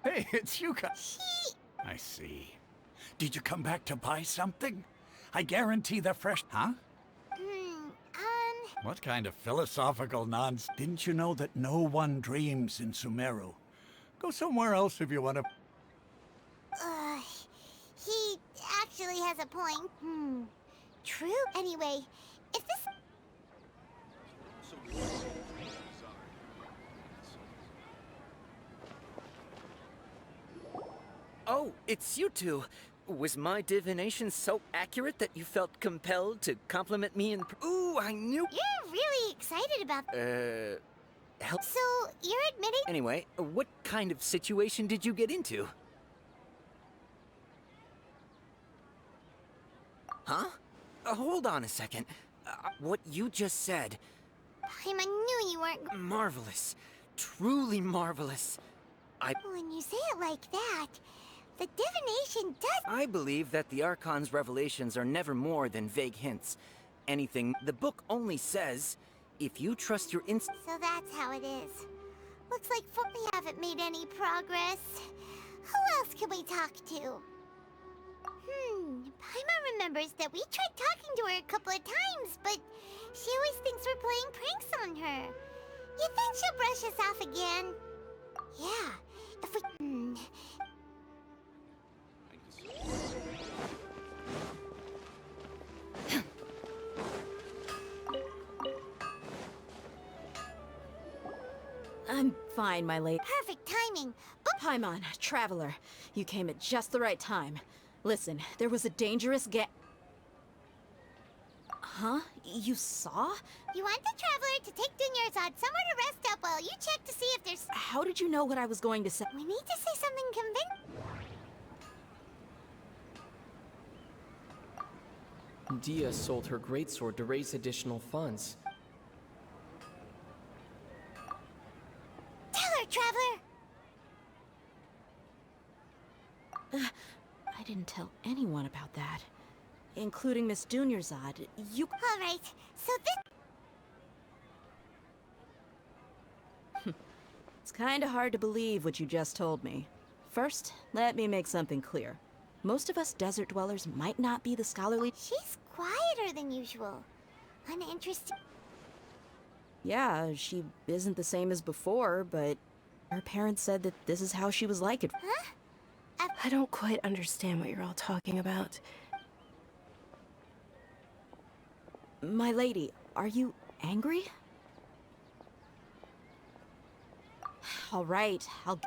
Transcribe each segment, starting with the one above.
Hey, it's you guys. I see. Did you come back to buy something? I guarantee the fresh... Huh? What kind of philosophical nonsense? Didn't you know that no one dreams in Sumeru? Go somewhere else if you want to... He actually has a point. True. Anyway, if this... Oh, it's you two. Was my divination so accurate that you felt compelled to compliment me in... Ooh, I knew... You're really excited about... help... So, you're admitting... Anyway, what kind of situation did you get into? Huh? Hold on a second. What you just said... I knew you weren't... Marvelous. Truly marvelous. When you say it like that, the divination does... I believe that the Archon's revelations are never more than vague hints. Anything... The book only says, if you trust your inst... So that's how it is. Looks like we haven't made any progress. Who else can we talk to? Paimon remembers that we tried talking to her a couple of times, but she always thinks we're playing pranks on her. You think she'll brush us off again? Yeah, if we... I'm fine, my lady. Perfect timing. Paimon, traveler, you came at just the right time. Listen, there was a dangerous Huh? You saw? You want the traveler to take Dunyarzad somewhere to rest up while you check to see if there's... How did you know what I was going to say? We need to say something convincing. Dia sold her greatsword to raise additional funds. Tell her, traveler! I didn't tell anyone about that. Including Miss Dunyarzad. You... Alright, so this... It's kinda hard to believe what you just told me. First, let me make something clear. Most of us desert dwellers might not be the scholarly... She's quieter than usual. Uninteresting. Yeah, she isn't the same as before, but her parents said that this is how she was like it. Huh? I don't quite understand what you're all talking about. My lady, are you angry? All right, I'll...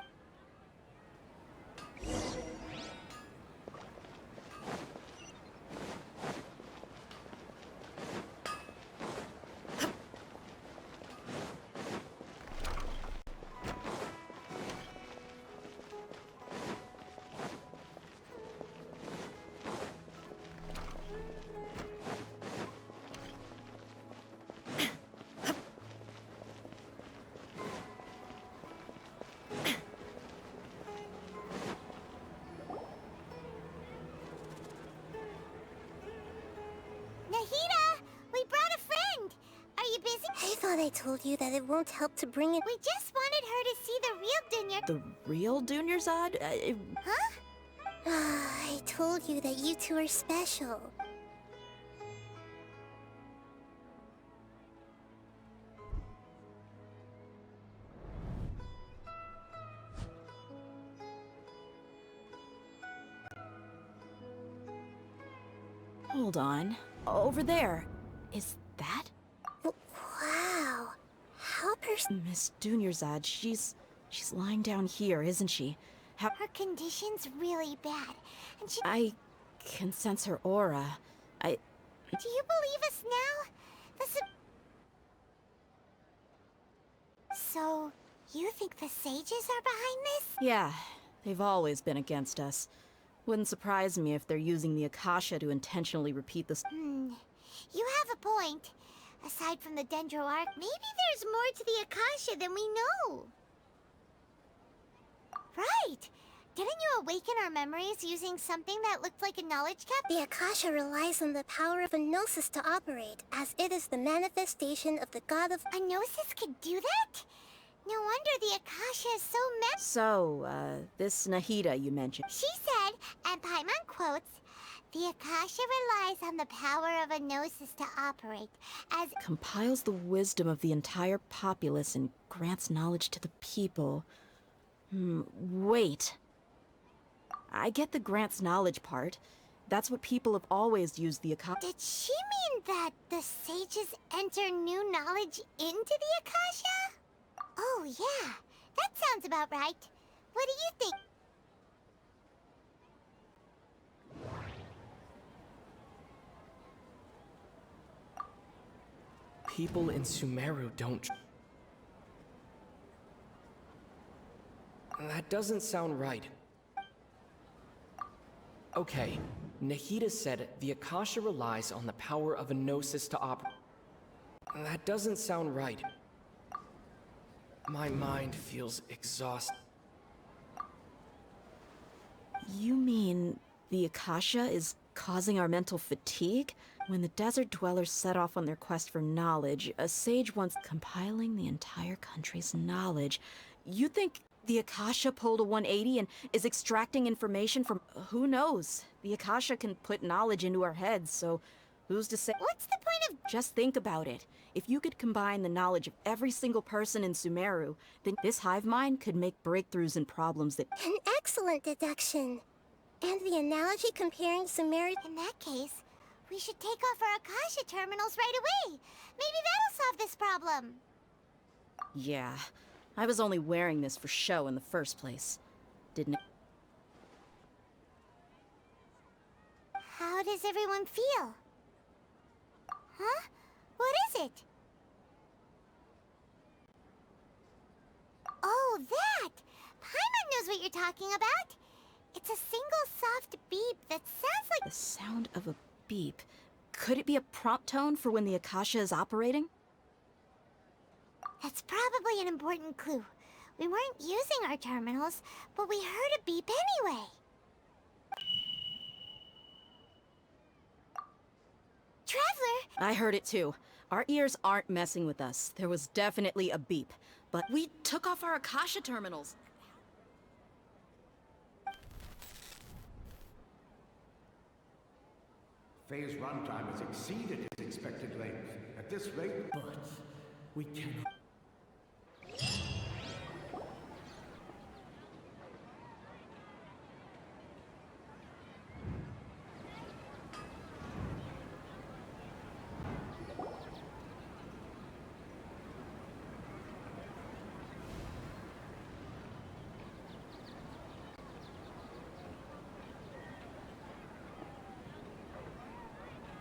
Nahida! We brought a friend! Are you busy? I thought I told you that it won't help to bring it. We just wanted her to see the real Dunya. The real Dunyarzad? Huh? I told you that you two are special. Hold on. Over there. Is that? Wow. How Miss Dunyarzad, she's lying down here, isn't she? Her condition's really bad, and she... I can sense her aura. Do you believe us now? So, you think the sages are behind this? Yeah, they've always been against us. Wouldn't surprise me if they're using the Akasha to intentionally repeat this. You have a point. Aside from the Dendro Arc, maybe there's more to the Akasha than we know. Right! Didn't you awaken our memories using something that looked like a knowledge cap? The Akasha relies on the power of a gnosis to operate, as it is the manifestation of the god of... A gnosis could do that? No wonder the Akasha is so So, this Nahida you mentioned. She said, and Paimon quotes, the Akasha relies on the power of a gnosis to operate, as Compiles the wisdom of the entire populace and grants knowledge to the people. Wait. I get the grants knowledge part. That's what people have always used the Akasha. Did she mean that the sages enter new knowledge into the Akasha? Oh, yeah. That sounds about right. What do you think? People in Sumeru don't... That doesn't sound right. Okay, Nahida said the Akasha relies on the power of a gnosis to operate. That doesn't sound right. My mind feels exhausted. You mean the Akasha is causing our mental fatigue? When the desert dwellers set off on their quest for knowledge, a sage once compiling the entire country's knowledge. You think the Akasha pulled a 180 and is extracting information from... Who knows? The Akasha can put knowledge into our heads, so who's to say... What's the point of... Just think about it. If you could combine the knowledge of every single person in Sumeru, then this hive mind could make breakthroughs in problems that... An excellent deduction. And the analogy comparing Sumeru... In that case, we should take off our Akasha terminals right away. Maybe that'll solve this problem. Yeah, I was only wearing this for show in the first place. Didn't it? How does everyone feel? Huh? What is it? Oh, that! Paimon knows what you're talking about. It's a single soft beep that sounds like... The sound of a beep. Could it be a prompt tone for when the Akasha is operating? That's probably an important clue. We weren't using our terminals, but we heard a beep anyway. Traveler! I heard it too. Our ears aren't messing with us. There was definitely a beep. But we took off our Akasha terminals. Phase runtime has exceeded its expected length. At this rate... But we cannot...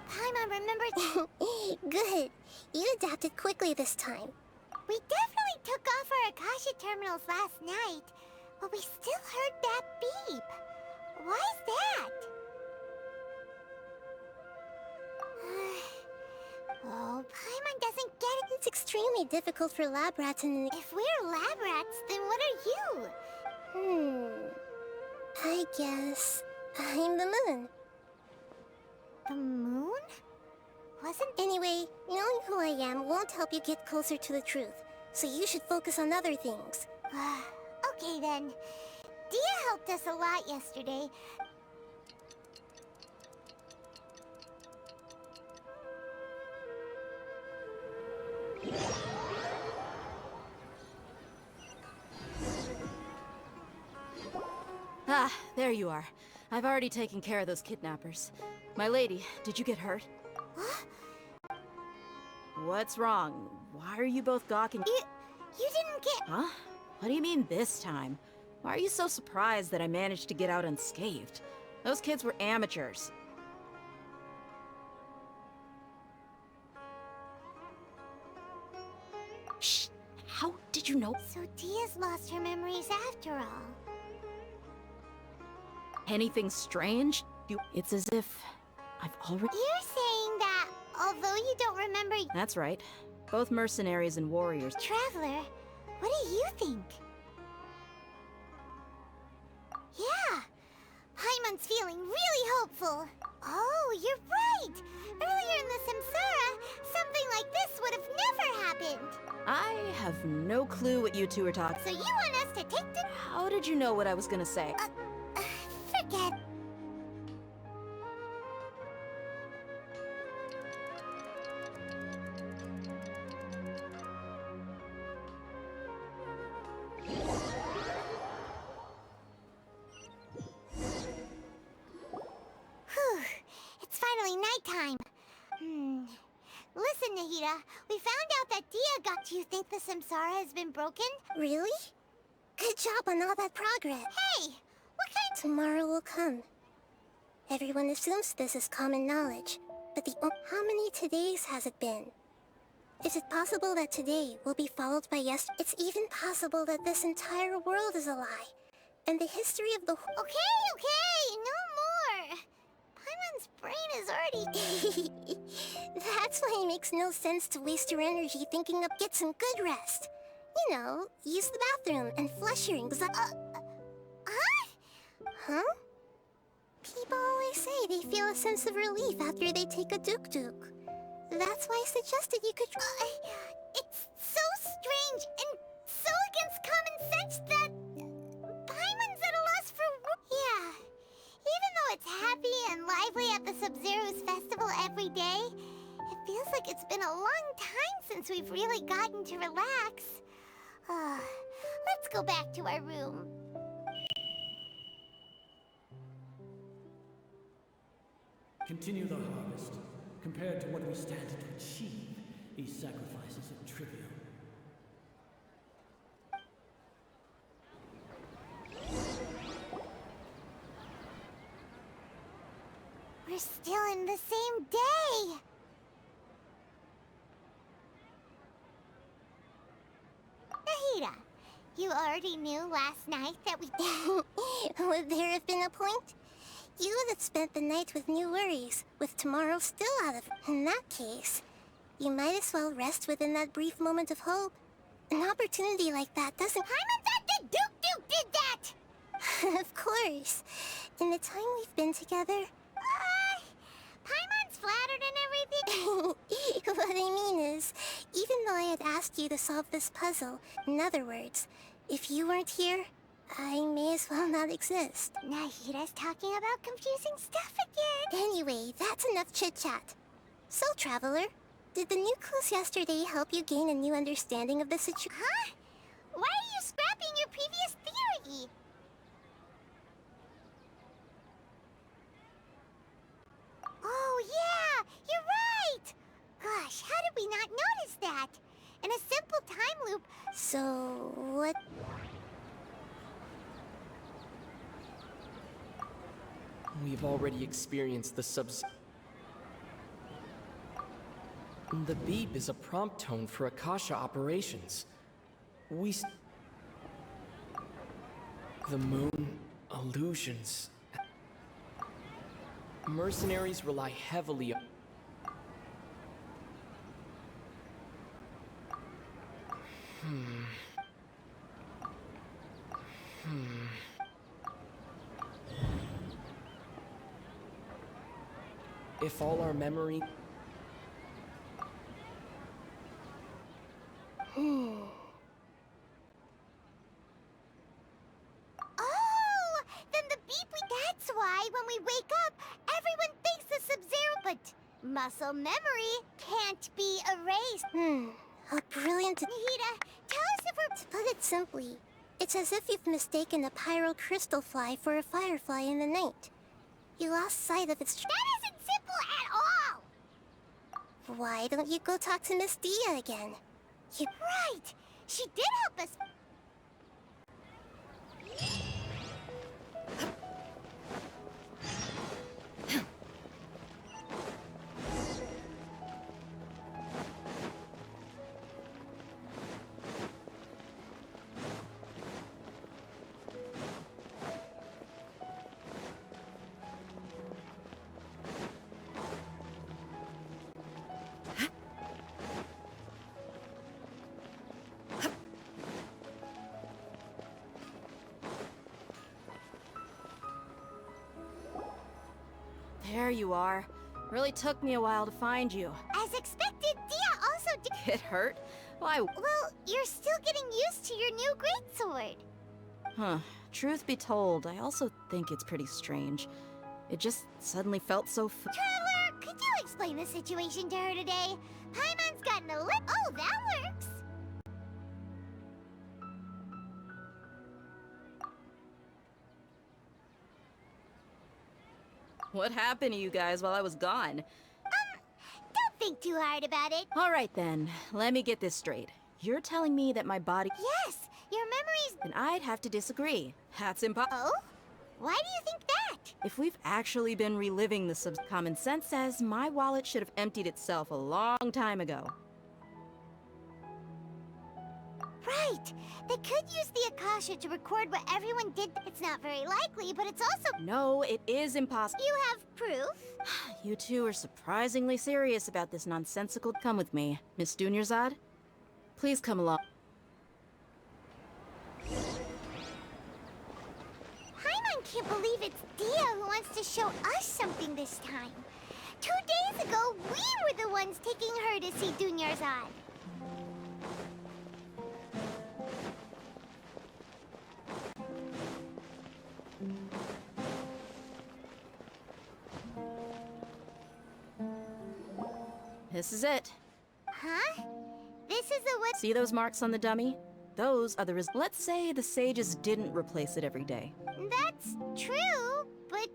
Paimon remembered... Good. You adapted quickly this time. We definitely took off our Akasha terminals last night, but we still heard that beep. Why is that? Oh, Paimon doesn't get it. It's extremely difficult for lab rats and... If we're lab rats, then what are you? I guess... I'm the moon. The moon? Wasn't... Anyway, knowing who I am won't help you get closer to the truth, so you should focus on other things. Okay then. Dia helped us a lot yesterday. Ah, there you are. I've already taken care of those kidnappers. My lady, did you get hurt? What's wrong? Why are you both gawking? You didn't get... Huh? What do you mean this time? Why are you so surprised that I managed to get out unscathed? Those kids were amateurs. Shh! How did you know? So Dia's lost her memories after all. Anything strange? It's as if I've already... You're saying that, although you don't remember... That's right. Both mercenaries and warriors. Traveler, what do you think? Yeah! Paimon's feeling really hopeful. Oh, you're right! Earlier in the Samsara, something like this would have never happened. I have no clue what you two are talking. So you want us to take the... How did you know what I was gonna say? Forget. Whew. It's finally nighttime. Listen, Nahida, we found out that Dia got... Do you think the Samsara has been broken? Really? Good job on all that progress. Hey! What kind... Tomorrow will come. Everyone assumes this is common knowledge, but how many todays has it been? Is it possible that today will be followed by yesterday? It's even possible that this entire world is a lie, and the history of the... Okay, no more! Paimon's brain is already... That's why it makes no sense to waste your energy thinking of get some good rest. You know, use the bathroom and flush your anxiety. Huh? People always say they feel a sense of relief after they take a duk-duk. That's why I suggested you could try. It's so strange and so against common sense that... Paimon's at a loss for... Yeah. Even though it's happy and lively at the Sub-Zero's festival every day, it feels like it's been a long time since we've really gotten to relax. Let's go back to our room. Continue the harvest. Compared to what we stand to achieve, these sacrifices are trivial. We're still in the same day! Nahida, you already knew last night that we... Would there have been a point? You would have spent the night with new worries, with tomorrow still out of... In that case, you might as well rest within that brief moment of hope. An opportunity like that doesn't... Paimon thought the Duke did that! Of course. In the time we've been together... Paimon's flattered and everything. What I mean is, even though I had asked you to solve this puzzle, in other words, if you weren't here, I may as well not exist. Nahida's talking about confusing stuff again. Anyway, that's enough chit-chat. So, Traveler, did the new clues yesterday help you gain a new understanding of the situation? Huh? Why are you scrapping your previous theory? Oh, yeah! You're right! Gosh, how did we not notice that? In a simple time loop... So, what... We've already experienced the subs... The beep is a prompt tone for Akasha operations. The moon... illusions... Mercenaries rely heavily on... If all our memory... Oh! Then the beep That's why when we wake up, everyone thinks the Sub-Zero... But muscle memory can't be erased. A brilliant... Nahida, tell us if we're... To put it simply, it's as if you've mistaken a pyro crystal fly for a firefly in the night. You lost sight of its... That isn't simple at all! Why don't you go talk to Miss Dia again? Right! She did help us... There you are. Really took me a while to find you. As expected, Dia also did... It hurt? Why? Well, you're still getting used to your new greatsword. Huh. Truth be told, I also think it's pretty strange. It just suddenly felt so Traveler, could you explain the situation to her today? Paimon's gotten a lip. Oh, that works. What happened to you guys while I was gone? Don't think too hard about it. All right then, let me get this straight. You're telling me that my body... Yes, your memories. Then I'd have to disagree. That's impossible. Oh? Why do you think that? If we've actually been reliving the common sense says my wallet should have emptied itself a long time ago. Right. They could use the Akasha to record what everyone did. It's not very likely, but it's also... No, it is impossible. You have proof? You two are surprisingly serious about this nonsensical... Come with me. Miss Dunyarzad? Please come along. Paimon can't believe it's Dia who wants to show us something this time. 2 days ago, we were the ones taking her to see Dunyarzad. This is it. Huh? This is the what? See those marks on the dummy? Those are the Let's say the sages didn't replace it every day. That's true, but...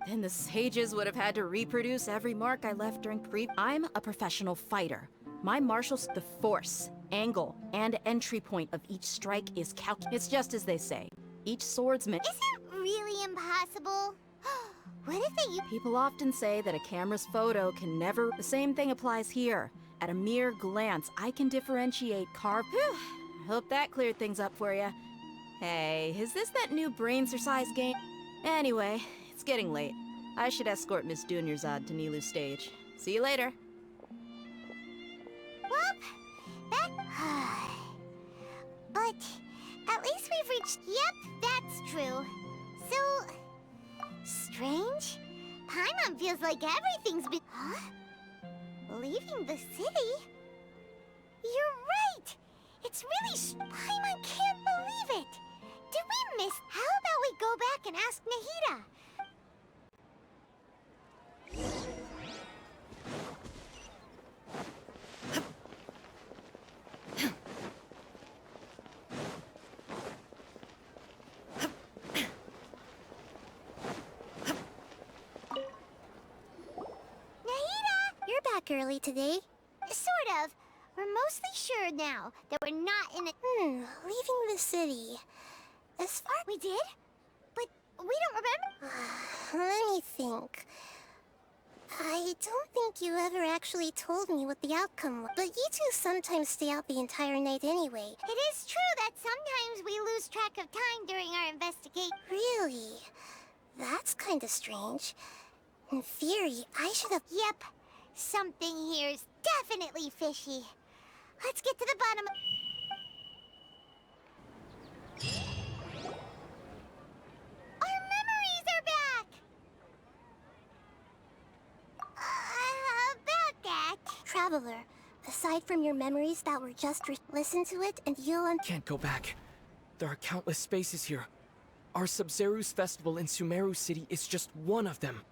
Then the sages would have had to reproduce every mark I left during I'm a professional fighter. My martials, the force, angle, and entry point of each strike is It's just as they say. Each swordsman... Is it really impossible? What if they... People often say that a camera's photo can never... The same thing applies here. At a mere glance, I can differentiate Whew. Hope that cleared things up for you. Hey, is this that new brain exercise game? Anyway, it's getting late. I should escort Miss Dunyarzad to Nilu's stage. See you later. Well, that... But at least we've reached... Yep, that's true. So... Strange? Paimon feels like everything's been... Huh? Leaving the city? You're right! It's really... Paimon can't believe it! Did we miss... How about we go back and ask Nahida? Early today? Sort of. We're mostly sure now that we're not in a... Leaving the city. As far... We did? But we don't remember... Let me think. I don't think you ever actually told me what the outcome was. But you two sometimes stay out the entire night anyway. It is true that sometimes we lose track of time during our investigation. Really? That's kinda strange. In theory, I should have... Yep. Something here's definitely fishy. Let's get to the bottom. Our memories are back! About that... Traveler, aside from your memories that were just listen to it and you'll Can't go back. There are countless spaces here. Our Sub-Zeru's festival in Sumeru City is just one of them.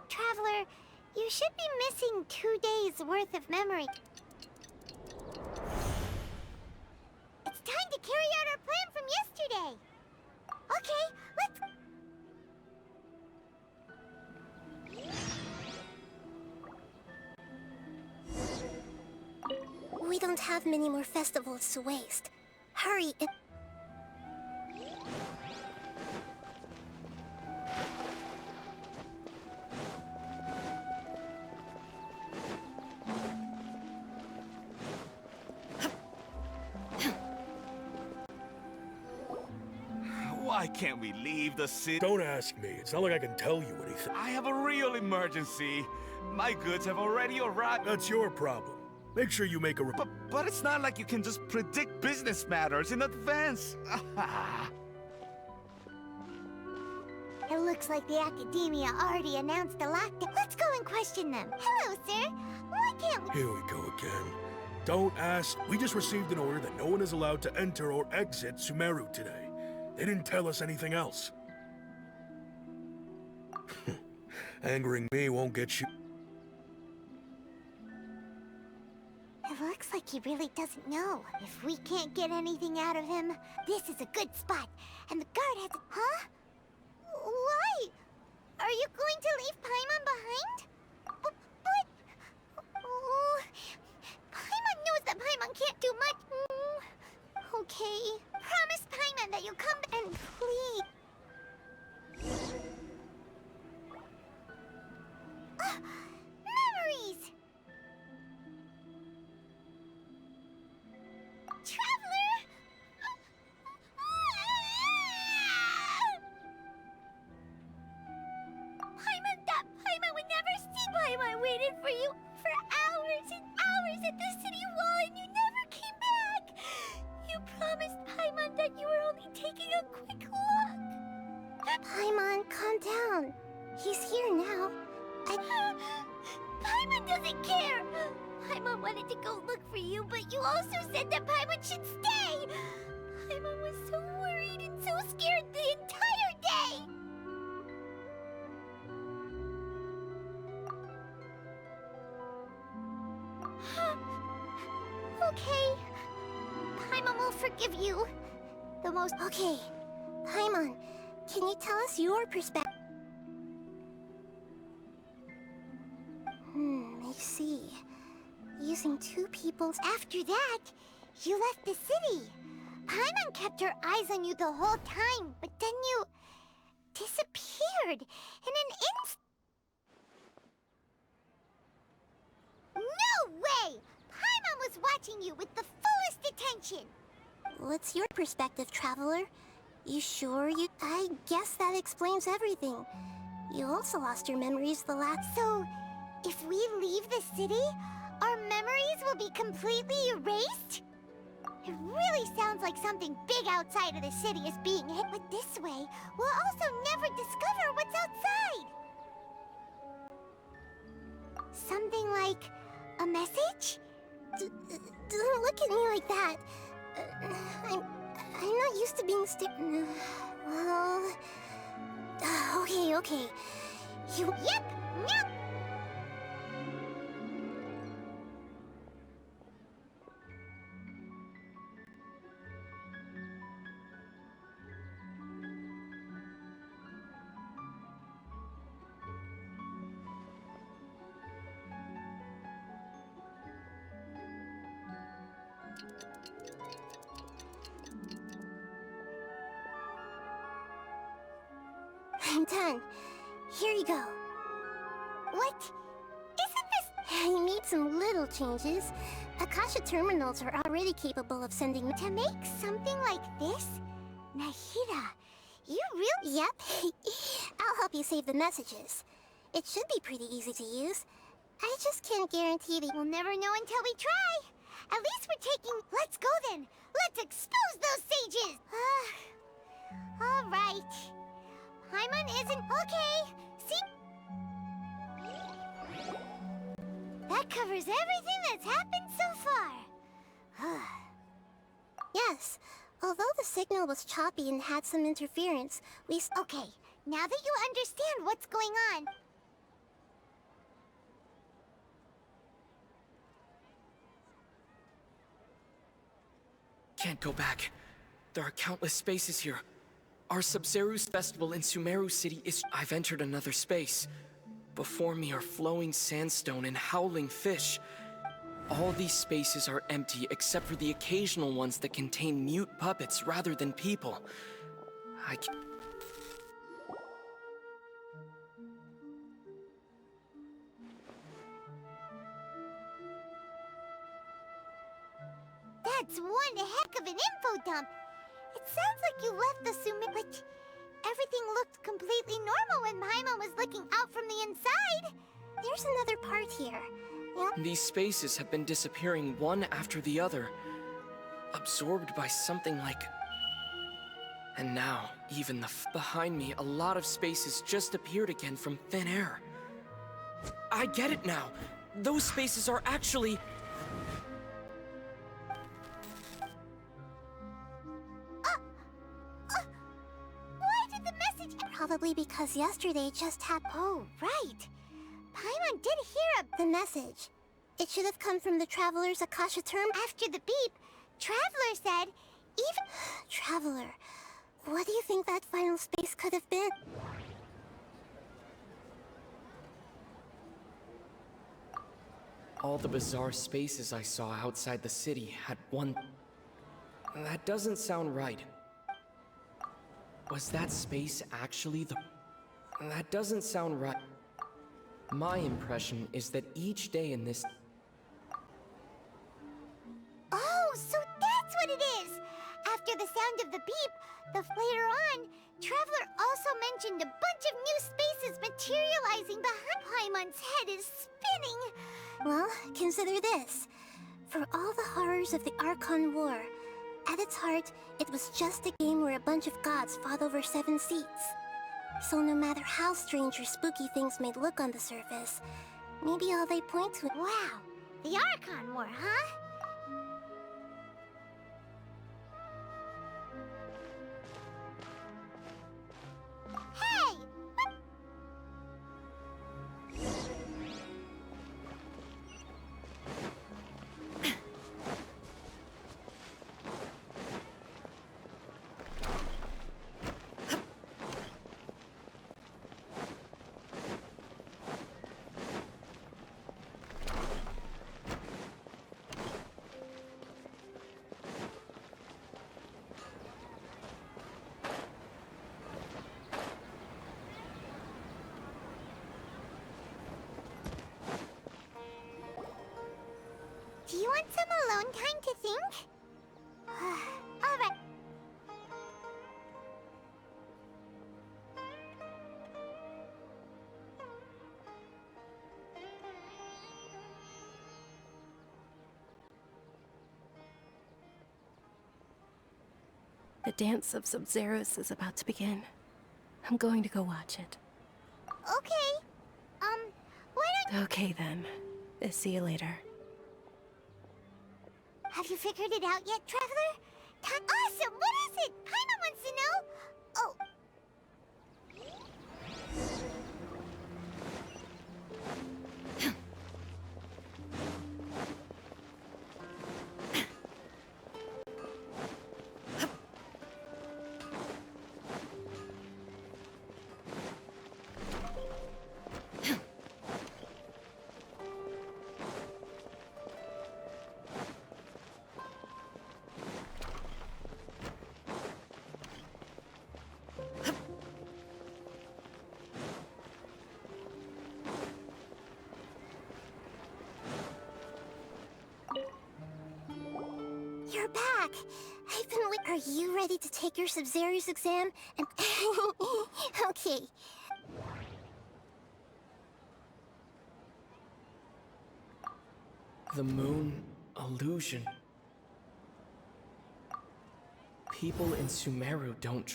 Traveler, you should be missing 2 days worth of memory. It's time to carry out our plan from yesterday. Okay, let's... We don't have many more festivals to waste. Hurry. Why can't we leave the city? Don't ask me. It's not like I can tell you anything. I have a real emergency. My goods have already arrived. That's your problem. Make sure you make a But it's not like you can just predict business matters in advance. It looks like the Academia already announced a lockdown. Let's go and question them. Hello, sir. Why can't we... Here we go again. Don't ask. We just received an order that no one is allowed to enter or exit Sumeru today. They didn't tell us anything else. Angering me won't get you. It looks like he really doesn't know. If we can't get anything out of him, this is a good spot. And the guard has... Huh? Why? Are you going to leave Paimon behind? But... Oh, Paimon knows that Paimon can't do much. Okay. Promise Paimon that you'll come and please... Memories! Traveler! Paimon would never see. Paimon waited for you for hours and hours at the city wall and you never came back. You promised Paimon that you were only taking a quick look. Paimon, calm down. He's here now. Paimon doesn't care! Paimon wanted to go look for you, but you also said that Paimon should stay! Paimon was so worried and so scared the entire day! Okay. Paimon will forgive you. The most... Okay. Paimon, can you tell us your perspective? I see. Using two people's... After that, you left the city. Paimon kept her eyes on you the whole time, but then you... disappeared in an instant. No way! Paimon was watching you with the fullest attention. What's your perspective, Traveler? You sure you... I guess that explains everything. You also lost your memories the last... So... if we leave the city, our memories will be completely erased? It really sounds like something big outside of the city is being hit. But this way, we'll also never discover what's outside. Something like a message? Don't look at me like that. I'm not used to being well... Okay. You... Yep! Nope! I'm done. Here you go. What? Isn't this... I made some little changes. Akasha terminals are already capable of sending... To make something like this? Nahida, you really... Yep. I'll help you save the messages. It should be pretty easy to use. I just can't guarantee that... We'll never know until we try. At least we're taking... Let's go then. Let's expose those sages. All right. Paimon isn't... Okay. See? That covers everything that's happened so far. Yes. Although the signal was choppy and had some interference, we... Okay. Now that you understand what's going on... Can't go back. There are countless spaces here. Our Sub-Zeru's festival in Sumeru City is... I've entered another space. Before me are flowing sandstone and howling fish. All these spaces are empty except for the occasional ones that contain mute puppets rather than people. That's one heck of an info dump. It sounds like you left the but everything looked completely normal when Paimon was looking out from the inside. There's another part here. Yep. These spaces have been disappearing one after the other, absorbed by something like And now, even behind me, a lot of spaces just appeared again from thin air. I get it now! Those spaces are actually... Why did the message... Probably because yesterday just happened. Oh, right. Paimon did hear The message. It should have come from the Traveler's Akasha term. After the beep, Traveler said, even... Traveler. What do you think that final space could have been? All the bizarre spaces I saw outside the city had one... That doesn't sound right. Was that space actually the... That doesn't sound right. My impression is that each day in this... Oh, so that's what it is! After the sound of the beep, later on, Traveler also mentioned a bunch of new spaces materializing behind Paimon's head is spinning. Well, consider this. For all the horrors of the Archon War, at its heart, it was just a game where a bunch of gods fought over 7 seats. So no matter how strange or spooky things may look on the surface, maybe all they point to... Wow, the Archon War, huh? Hey! Do you want some alone time to think? Alright. The dance of Sub-Zeros is about to begin. I'm going to go watch it. Okay. Why don't... Okay then. See you later. Have you figured it out yet, Traveler? Awesome! What is it? Paimon wants to know! Oh. You're back! I've been Are you ready to take your Sub-Zero's exam? And okay. The moon illusion. People in Sumeru don't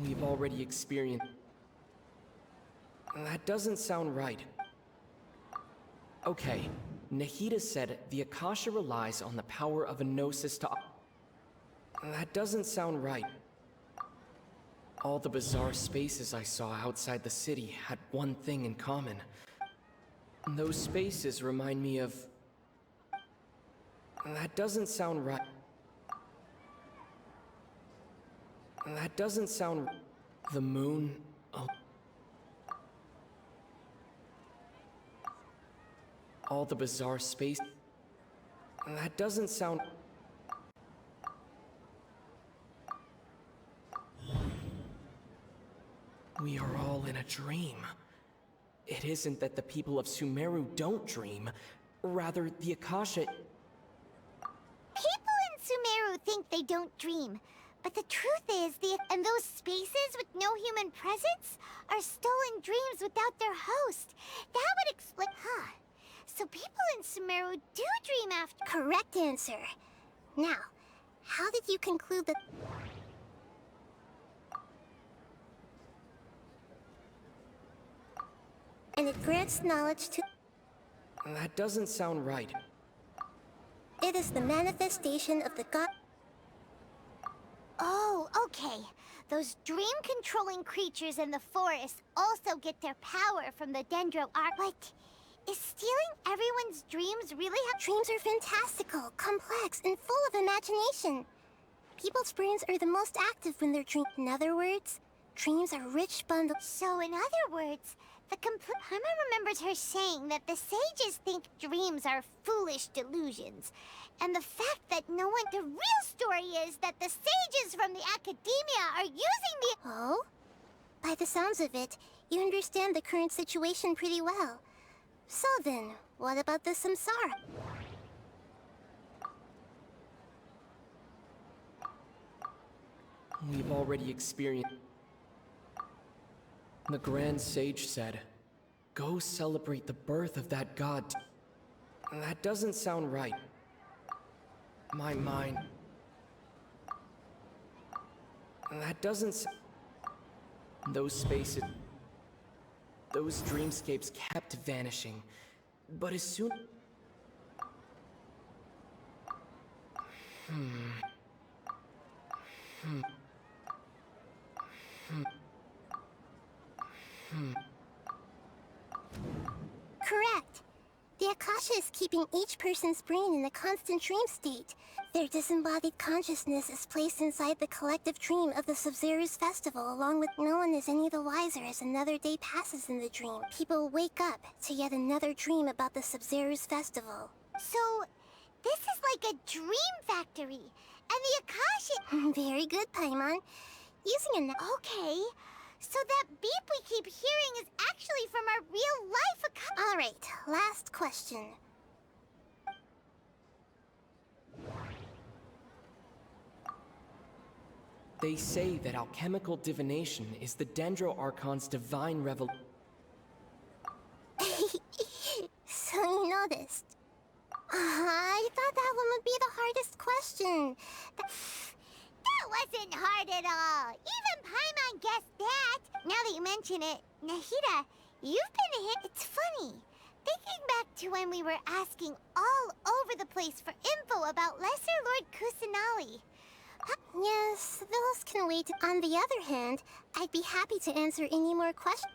We've already experienced... That doesn't sound right. Okay, Nahida said the Akasha relies on the power of a gnosis to... That doesn't sound right. All the bizarre spaces I saw outside the city had one thing in common. Those spaces remind me of... That doesn't sound right. That doesn't sound... The moon... All the bizarre space... That doesn't sound... We are all in a dream. It isn't that the people of Sumeru don't dream. Rather, the Akasha... People in Sumeru think they don't dream. But the truth is, and those spaces with no human presence are stolen dreams without their host. That would explain... Huh. So people in Sumeru do dream after... Correct answer. Now, how did you conclude that... And it grants knowledge to... That doesn't sound right. It is the manifestation of the god... Oh, okay. Those dream-controlling creatures in the forest also get their power from the Dendro art. What? Is stealing everyone's dreams really how... Dreams are fantastical, complex, and full of imagination. People's brains are the most active when they're dreaming. In other words, dreams are rich bundles. So in other words, Paimon remembers her saying that the sages think dreams are foolish delusions. And the fact that no one... The real story is that the sages from the academia are using the... Oh? By the sounds of it, you understand the current situation pretty well. So then, what about the samsara? We've already experienced... The Grand Sage said, "Go celebrate the birth of that god." That doesn't sound right. My mind... That doesn't... Those spaces... Those dreamscapes kept vanishing. But as soon... Correct. The Akasha is keeping each person's brain in a constant dream state. Their disembodied consciousness is placed inside the collective dream of the Sub-Zero's festival, along with no one is any the wiser as another day passes in the dream. People wake up to yet another dream about the Sub-Zero's festival. So, this is like a dream factory. And the Akasha... Very good, Paimon. Using a... Okay. So that beep we keep hearing is actually from our real-life Akasha... Alright, last question. They say that alchemical divination is the Dendro Archon's divine revelation. So you noticed. I thought that one would be the hardest question. That wasn't hard at all. Even Paimon guessed that. Now that you mention it, Nahida, you've been hit. It's funny. Thinking back to when we were asking all over the place for info about Lesser Lord Kusanali. Yes, those can wait. On the other hand, I'd be happy to answer any more questions.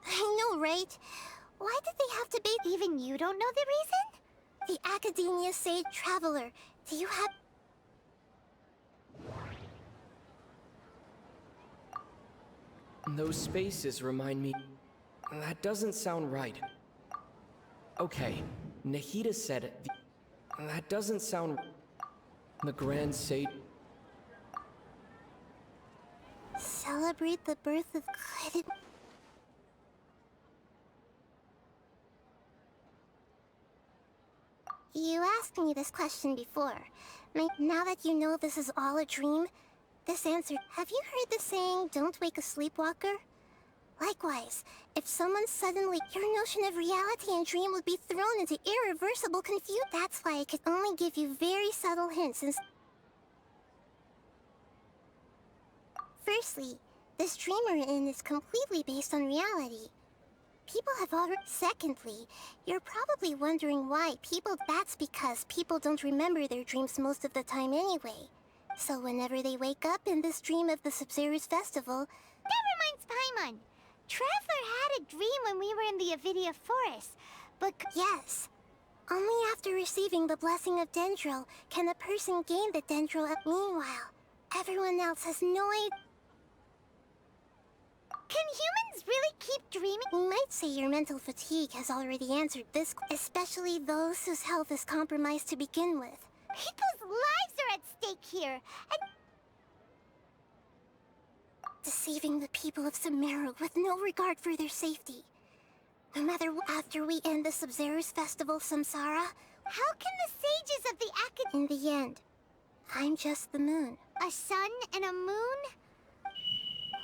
I know, right? Why did they have to be... Even you don't know the reason? The Academia Sage Traveler. Do you have... Those spaces remind me... That doesn't sound right. Okay, Nahida said it. That doesn't sound... The Grand Sage... Celebrate the birth of good... You asked me this question before. Now that you know this is all a dream, this answer... Have you heard the saying, "Don't wake a sleepwalker"? Likewise, if someone suddenly... Your notion of reality and dream would be thrown into irreversible confusion. That's why I could only give you very subtle hints and... Firstly, this dream we're in is completely based on reality. People have already... Secondly, you're probably wondering why people... That's because people don't remember their dreams most of the time anyway. So whenever they wake up in this dream of the Sub-Zero's festival... That reminds Paimon. Traveler had a dream when we were in the Avidia Forest, but... Yes. Only after receiving the blessing of Dendro can a person gain the Dendro. Meanwhile, everyone else has no idea... Can humans really keep dreaming? You might say your mental fatigue has already answered this, especially those whose health is compromised to begin with. People's lives are at stake here, and... Deceiving the people of Sumeru with no regard for their safety. No matter after we end the Sub-Zero's festival, Samsara, How can the sages of the in the end, I'm just the moon. A sun and a moon?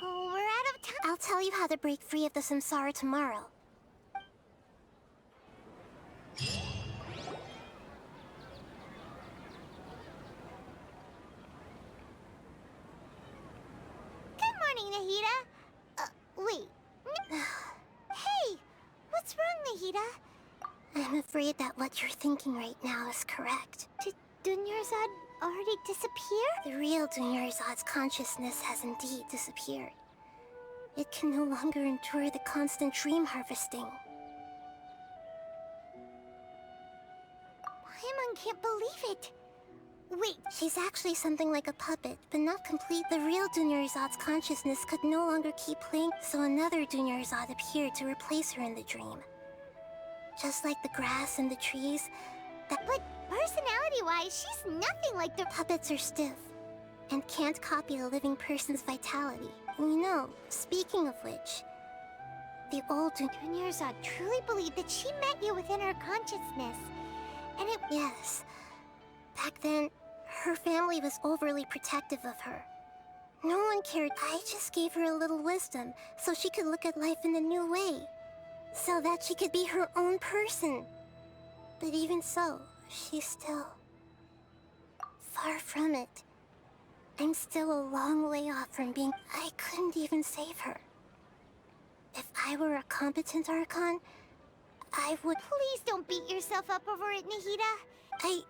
Oh, we're out of time. I'll tell you how to break free of the Samsara tomorrow. Good morning, Nahida. Wait. Hey, what's wrong, Nahida? I'm afraid that what you're thinking right now is correct. Did Dunyarzad already disappear? The real Dunyarzad's consciousness has indeed disappeared. It can no longer endure the constant dream harvesting. Paimon can't believe it. Wait, She's actually something like a puppet, but not complete. The real Dunyarzad's consciousness could no longer keep playing, so another Dunyarzad appeared to replace her in the dream. Just like the grass and the trees, but personality-wise, she's nothing like the... puppets are stiff and can't copy a living person's vitality. And you know, speaking of which, the old Dunyarzad truly believed that she met you within her consciousness. And it... Yes. Back then, her family was overly protective of her. No one cared. I just gave her a little wisdom so she could look at life in a new way. So that she could be her own person. But even so, she's still... far from it. I'm still a long way off from being... I couldn't even save her. If I were a competent Archon, I would... Please don't beat yourself up over it, Nahida.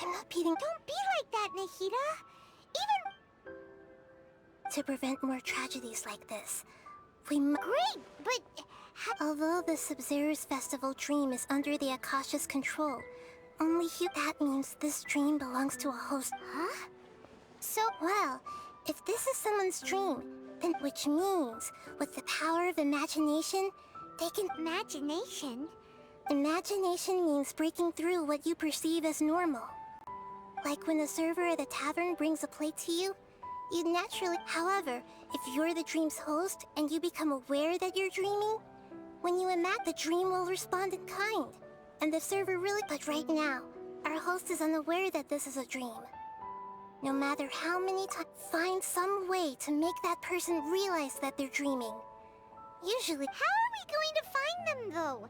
I'm not beating... Don't be like that, Nahida. Even... To prevent more tragedies like this, we must... Great, but... Although the Sub-Zero's festival dream is under the Akasha's control, only that means this dream belongs to a host. Huh? So, well, if this is someone's dream, then which means, with the power of imagination, they can... Imagination? Imagination means breaking through what you perceive as normal. Like when the server at the tavern brings a plate to you, you'd naturally... However, if you're the dream's host and you become aware that you're dreaming, when you imagine, the dream will respond in kind. And the server really... But right now, our host is unaware that this is a dream. No matter how many times, find some way to make that person realize that they're dreaming. Usually... How are we going to find them, though?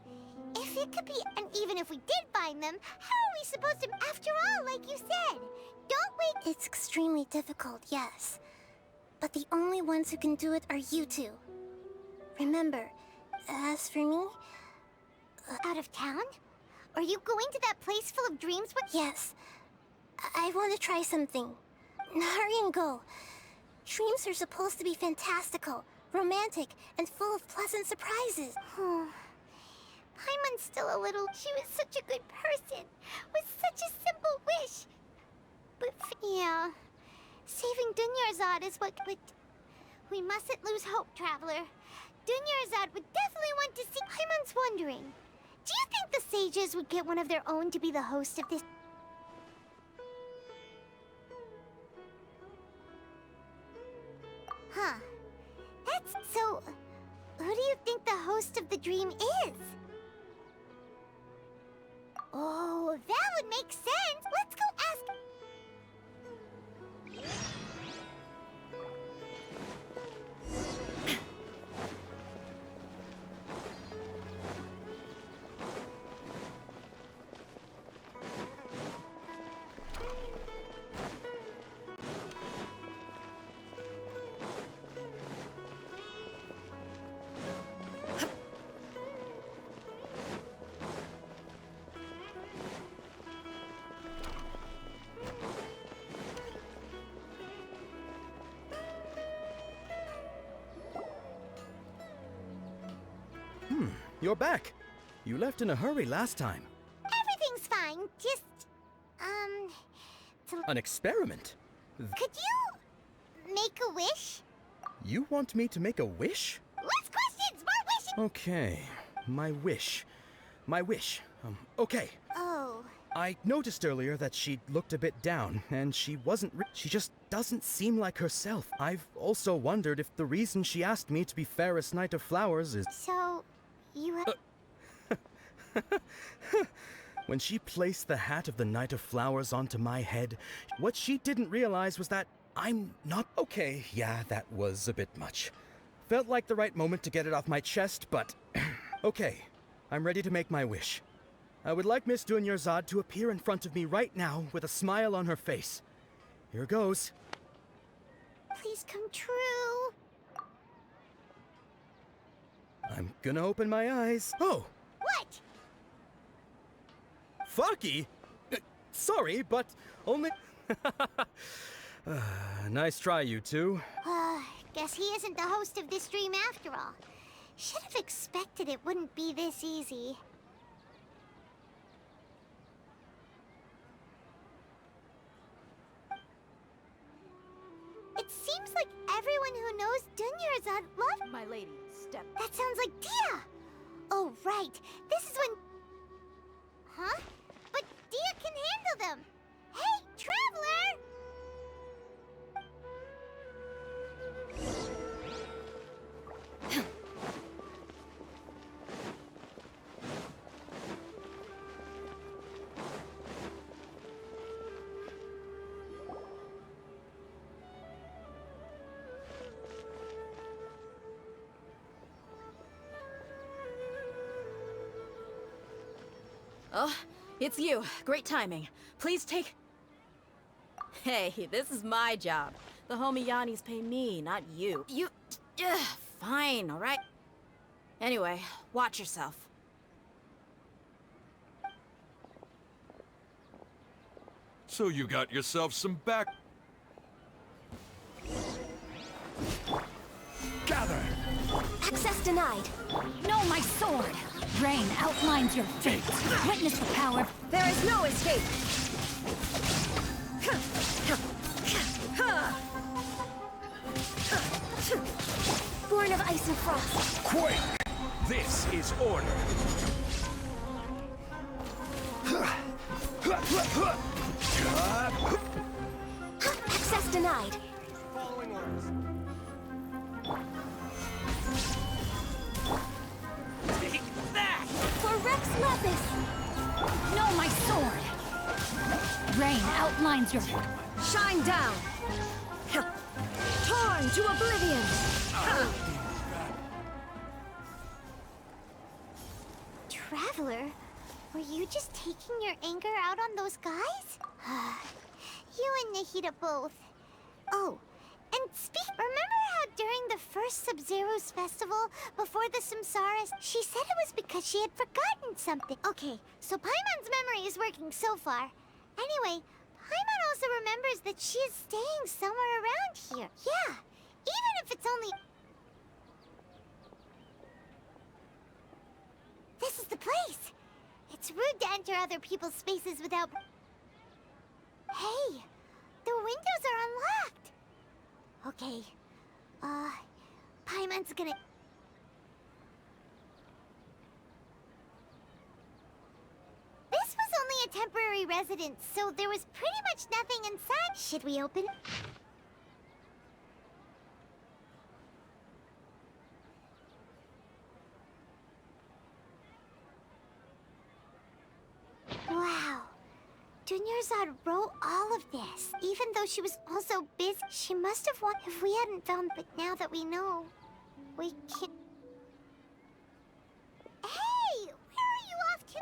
If it could be... And even if we did find them, how are we supposed to... After all, like you said, don't we... It's extremely difficult, yes. But the only ones who can do it are you two. Remember, as for me... Out of town? Are you going to that place full of dreams with... Yes. I want to try something. Hurry and go. Dreams are supposed to be fantastical, romantic, and full of pleasant surprises. Paimon's still a little... She was such a good person, with such a simple wish. But, yeah, saving Dunyarzad is what... But we mustn't lose hope, Traveler. Dunyarzad would definitely want to see... Paimon's wondering, do you think the sages would get one of their own to be the host of this... Huh. That's... So, who do you think the host of the dream is? Oh, that would make sense. Let's go ask... You're back. You left in a hurry last time. Everything's fine. Just, An experiment? could you make a wish? You want me to make a wish? Less questions, more wishing! Okay. My wish. Okay. Oh. I noticed earlier that she looked a bit down, and she wasn't. She just doesn't seem like herself. I've also wondered if the reason she asked me to be Fairest Knight of Flowers is. So, you When she placed the hat of the Knight of Flowers onto my head, what she didn't realize was that I'm not. Okay, yeah, that was a bit much. Felt like the right moment to get it off my chest, but. Okay, I'm ready to make my wish. I would like Miss Dunyarzad to appear in front of me right now with a smile on her face. Here goes. please come true. I'm gonna open my eyes. Oh! What? Fucky? Sorry, but only... Nice try, you two. Guess he isn't the host of this dream after all. Should have expected it wouldn't be this easy. It seems like everyone who knows Dunyarzad loved... My lady, step. That sounds like Dia! Oh, right. This is when... Huh? But Dia can handle them! Hey, Traveler! Oh, it's you. Great timing. Please take... Hey, this is my job. The homie Yannis pay me, not you. You... Fine, all right? Anyway, watch yourself. So you got yourself some back... Gather! Access denied. No, my sword! Rain outlines your fate. Witness the power. There is no escape. Born of ice and frost. Quake! This is order. Access denied. Following orders. Take that! For Rex Lepis! No, my sword! Rain outlines your... Shine down! Torn to oblivion! Traveler, were you just taking your anger out on those guys? You and Nahida both. Oh, and remember how during the first Sub-Zero's festival, before the Samsaras, she said it was because she had forgotten something. Okay, so Paimon's memory is working so far. Anyway, Paimon also remembers that she is staying somewhere around here. Yeah, even if it's only... This is the place! It's rude to enter other people's spaces without... Hey! The windows are unlocked! Okay. Paimon's gonna... This was only a temporary residence, so there was pretty much nothing inside. Should we open? Wow. Dunyarzad wrote all of this, even though she was also busy. She must have won if we hadn't found, but now that we know, we can't... Hey! Where are you off to?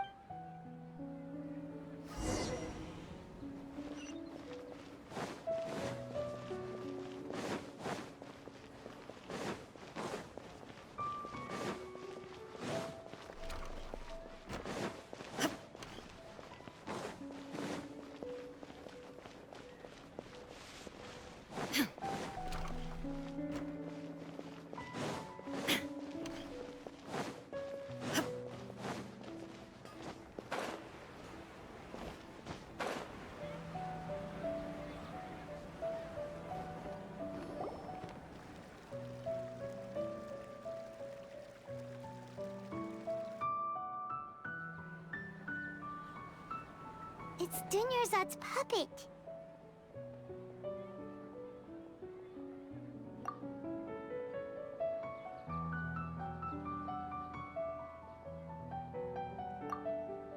It's Dunyarzad's puppet.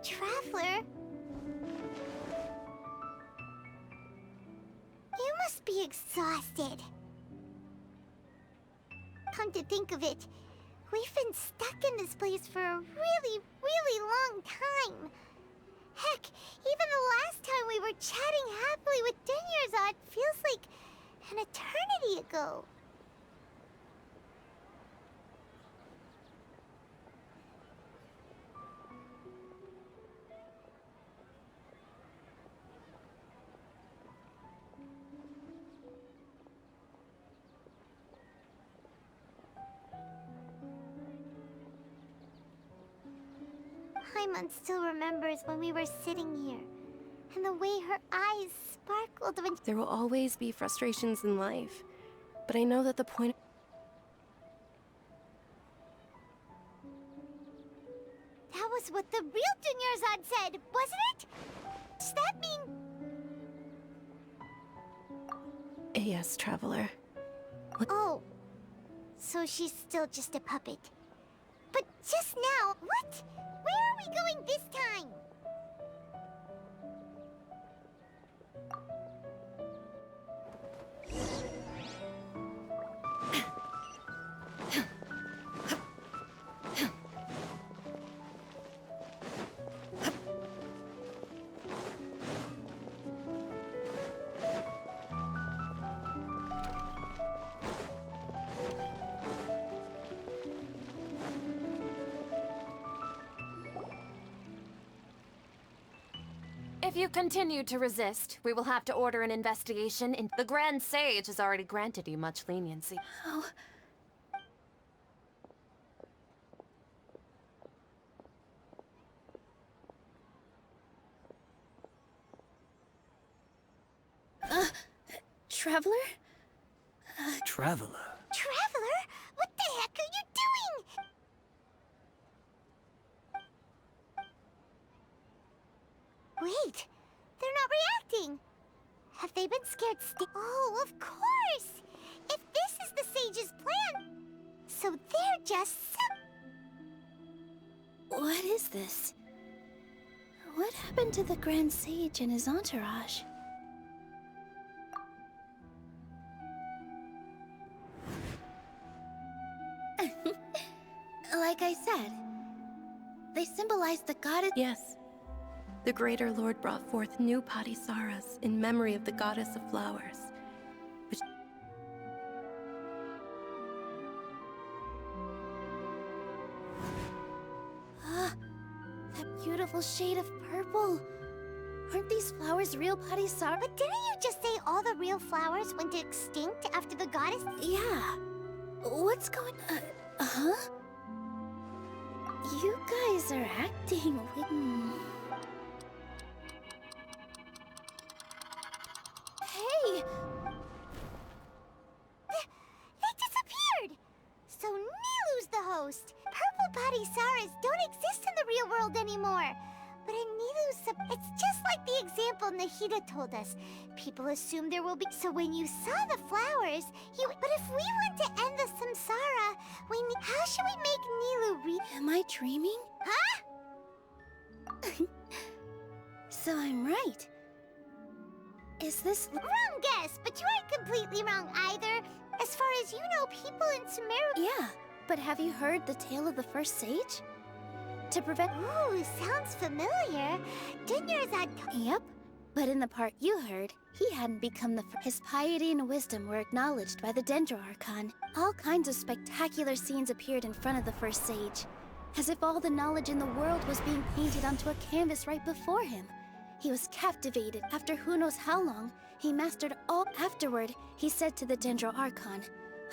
Traveler? You must be exhausted. Come to think of it, we've been stuck in this place for a really, really long time. Heck, even the last time we were chatting happily with Dunyarzad feels like an eternity ago. Paimon still remembers when we were sitting here, and the way her eyes sparkled when— There will always be frustrations in life, but I know that the point— That was what the real Dunyarzad said, wasn't it? Does that mean— Yes, Traveler. Oh, so she's still just a puppet. But just now, what? Where are we going this time? If you continue to resist, we will have to order an investigation. The Grand Sage has already granted you much leniency. Oh. Traveler? Traveler? Traveler? What the heck are you doing? Wait, they're not reacting. Have they been scared Oh, of course! If this is the Sage's plan, so they're just What is this? What happened to the Grand Sage and his entourage? Like I said, they symbolize the goddess— Yes. The Greater Lord brought forth new Patisaras in memory of the Goddess of Flowers. But that beautiful shade of purple. Aren't these flowers real Patisara? But didn't you just say all the real flowers went extinct after the goddess? Yeah. What's going on? Huh? You guys are acting Hey! They disappeared! So Nilu's the host. Purple Patisaras don't exist in the real world anymore. But in Nilu's, it's just like the example Nahida told us. People assume there will be— So when you saw the flowers, But if we want to end the samsara, how should we make Nilu Am I dreaming? Huh? So I'm right. Is this— Wrong guess, but you aren't completely wrong either. As far as you know, people in Sumeru— Yeah, but have you heard the tale of the first sage? To prevent— Ooh, sounds familiar. Dunyarzad— Yep, but in the part you heard, he hadn't become the first. His piety and wisdom were acknowledged by the Dendro Archon. All kinds of spectacular scenes appeared in front of the first sage, as if all the knowledge in the world was being painted onto a canvas right before him. He was captivated. After who knows how long, he mastered all. Afterward, he said to the Dendro Archon,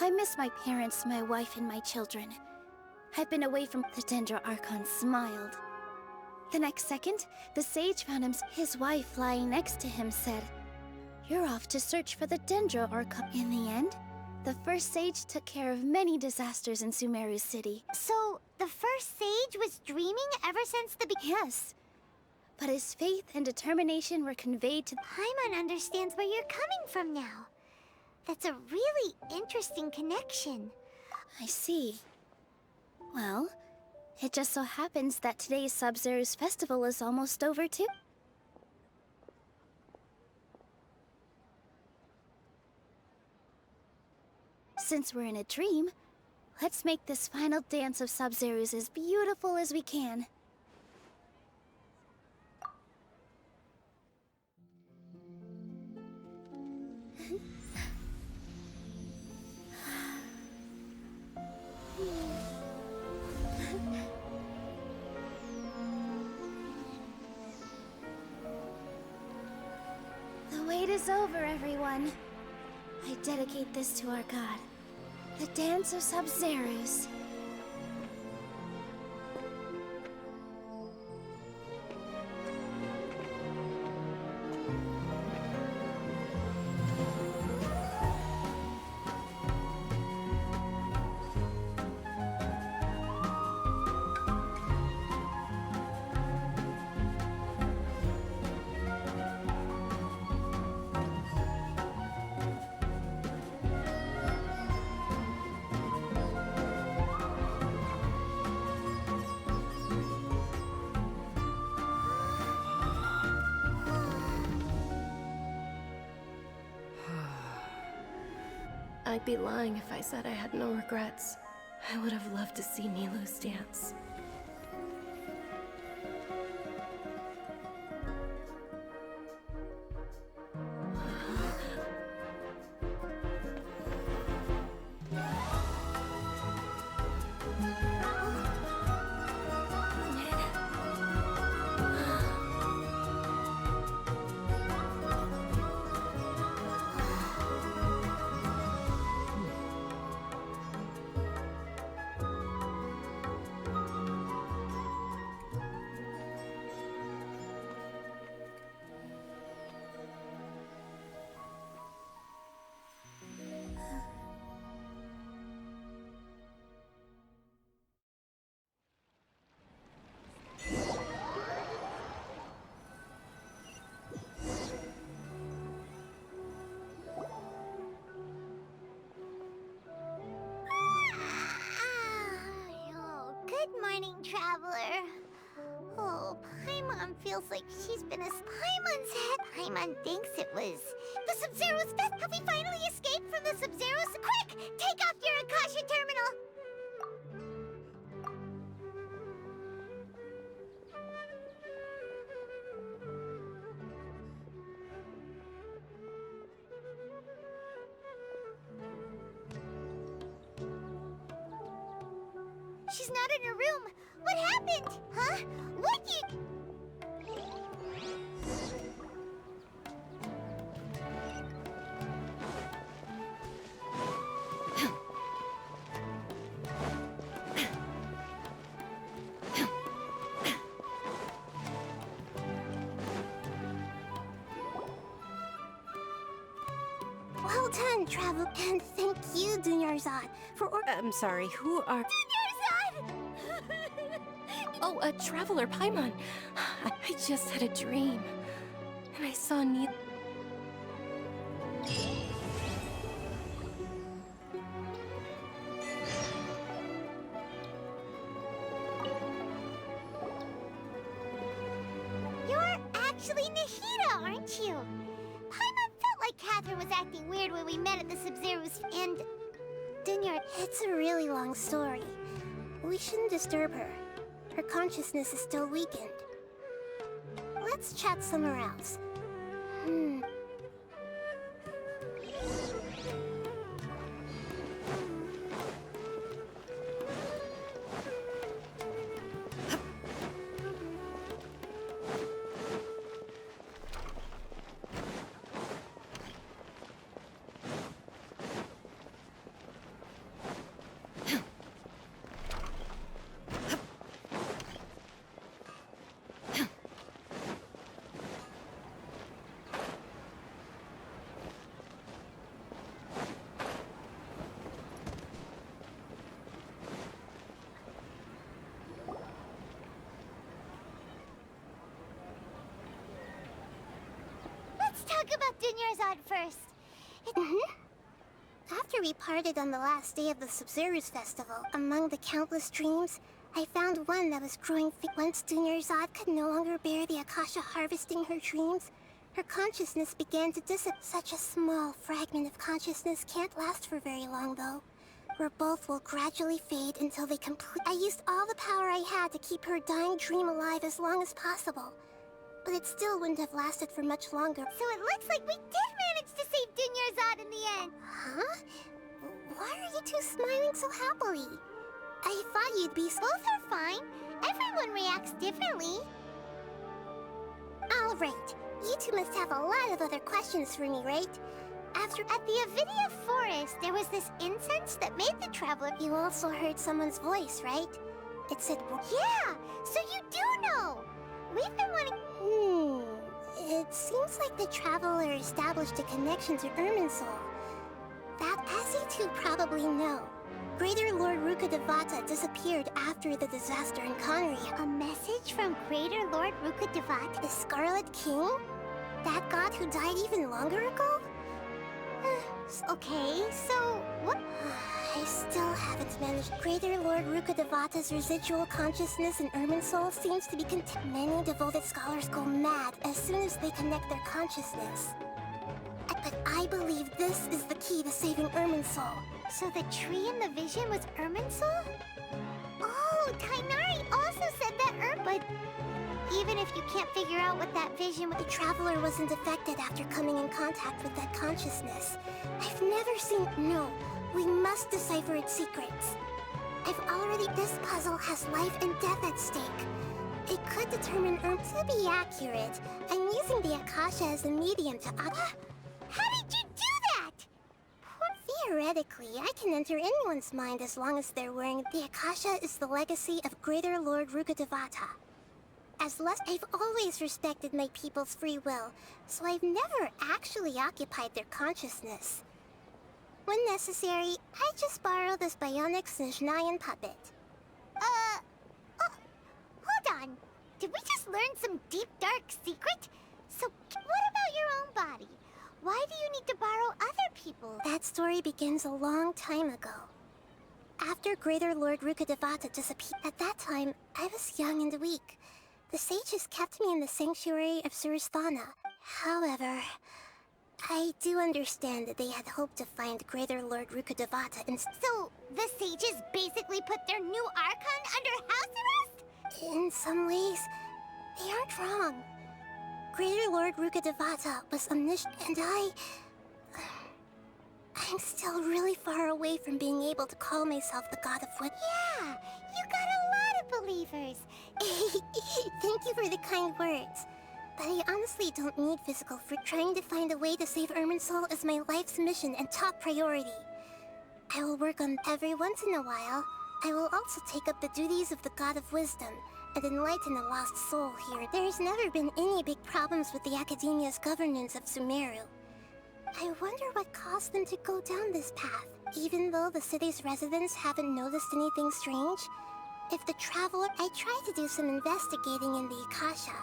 "I miss my parents, my wife, and my children. I've been away from..." The Dendro Archon smiled. The next second, the sage found his wife lying next to him said, "You're off to search for the Dendro Archon." In the end, the first sage took care of many disasters in Sumeru City. So, the first sage was dreaming ever since the Yes. but his faith and determination were conveyed to... Paimon understands where you're coming from now. That's a really interesting connection. I see. Well, it just so happens that today's Sub-Zero's festival is almost over too. Since we're in a dream, let's make this final dance of Sub-Zero's as beautiful as we can. The wait is over, everyone. I dedicate this to our god, the Dance of Sub-Zeros. I'd be lying if I said I had no regrets. I would have loved to see Nilou's dance. Good morning, traveler. Oh, Paimon feels like she's been as Paimon's head. Paimon thinks it was the Sub-Zero's best. Have we finally escaped from the Sub-Zero's? Quick, take off your Akasha terminal. She's not in her room. What happened? Huh? What you... Well done, Travel, and thank you, Dunyarzad, for I'm sorry, who are... Oh, a traveler, Paimon. I just had a dream. And I saw Nilou. You're actually Nahida, aren't you? Paimon felt like Catherine was acting weird when we met at the Sub-Zero's and... Dunyar, it's a really long story. We shouldn't disturb her. Her consciousness is still weakened. Let's chat somewhere else. talk about Dunyarzad first. After we parted on the last day of the Subzerus festival, among the countless dreams, I found one that was growing thick. Once Dunyarzad could no longer bear the Akasha harvesting her dreams, her consciousness began to dissipate. Such a small fragment of consciousness can't last for very long, though. Where both will gradually fade until they complete. I used all the power I had to keep her dying dream alive as long as possible. But it still wouldn't have lasted for much longer. So it looks like we did manage to save Dunyarzad in the end. Huh? Why are you two smiling so happily? I thought you'd be... Both are fine. Everyone reacts differently. Alright. You two must have a lot of other questions for me, right? At the Avidia forest, there was this incense that made the traveler... You also heard someone's voice, right? It said... Yeah! So you do know! We've been wanting... It seems like the traveler established a connection to Irminsul. That, as you two probably know, Greater Lord Rukkhadevata disappeared after the disaster in Connery. A message from Greater Lord Rukkhadevata? The Scarlet King? That god who died even longer ago? Okay, so what? I still haven't managed. Greater Lord Rukkhadevata's residual consciousness in Irminsul seems to be Many devoted scholars go mad as soon as they connect their consciousness. But I believe this is the key to saving Irminsul. So the tree in the vision was Irminsul? Oh, Tainari also said that but even if you can't figure out what that vision was... The traveler wasn't affected after coming in contact with that consciousness. I've never seen... No, we must decipher its secrets. This puzzle has life and death at stake. It could determine To be accurate, I'm using the Akasha as a medium to... How did you do that? Theoretically, I can enter anyone's mind as long as they're wearing... The Akasha is the legacy of Greater Lord Rukkhadevata. I've always respected my people's free will, so I've never actually occupied their consciousness. When necessary, I just borrow this bionic Snezhnayan puppet. Hold on. Did we just learn some deep, dark secret? So, what about your own body? Why do you need to borrow other people? That story begins a long time ago. After Greater Lord Rukkhadevata disappeared, at that time, I was young and weak. The sages kept me in the sanctuary of Suristhana. However, I do understand that they had hoped to find Greater Lord Rukkhadevata and... So, the sages basically put their new Archon under house arrest? In some ways, they aren't wrong. Greater Lord Rukkhadevata was omniscient, and I'm still really far away from being able to call myself the god of what... Yeah, you got a lot of believers. Thank you for the kind words. But I honestly don't need physical fruit. Trying to find a way to save Irminsul is my life's mission and top priority. I will work on every once in a while. I will also take up the duties of the God of Wisdom and enlighten a lost soul here. There's never been any big problems with the Academia's governance of Sumeru. I wonder what caused them to go down this path. Even though the city's residents haven't noticed anything strange, if the traveler... I tried to do some investigating in the Akasha,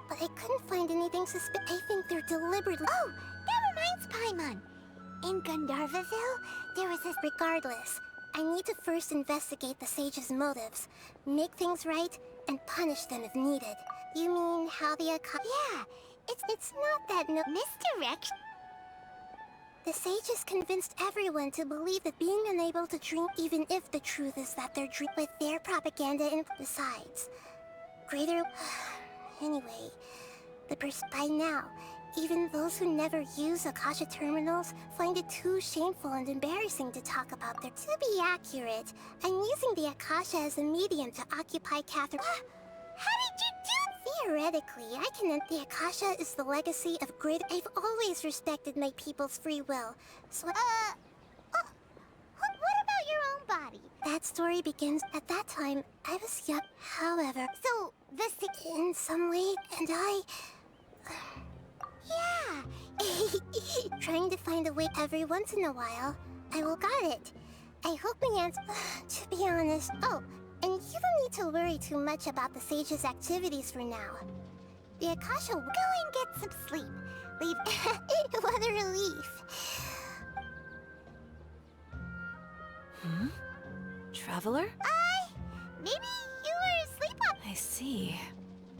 but I couldn't find anything suspicious. I think they're deliberately... Oh, that reminds Paimon. In Gandharvaville, there was this... Regardless, I need to first investigate the sage's motives, make things right, and punish them if needed. You mean how the Akasha... Yeah, it's not that misdirection. The sages convinced everyone to believe that being unable to dream, even if the truth is that they're dreaming, with their propaganda and besides. Greater... Anyway, by now, even those who never use Akasha terminals find it too shameful and embarrassing to talk about their... To be accurate, I'm using the Akasha as a medium to occupy Catherine... How did you do? Theoretically, I can... The Akasha is the legacy of great... I've always respected my people's free will, so... What about your own body? That story begins... At that time, I was young. However... So, In some way, and I... Yeah! Trying to find a way every once in a while. I will got it. I hope my answer... To be honest... Oh, and you don't need to worry too much about the sage's activities for now. The Akasha... Go and get some sleep. Leave. What a relief. Traveler? Maybe you were asleep on. I see.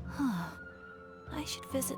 Huh. I should visit.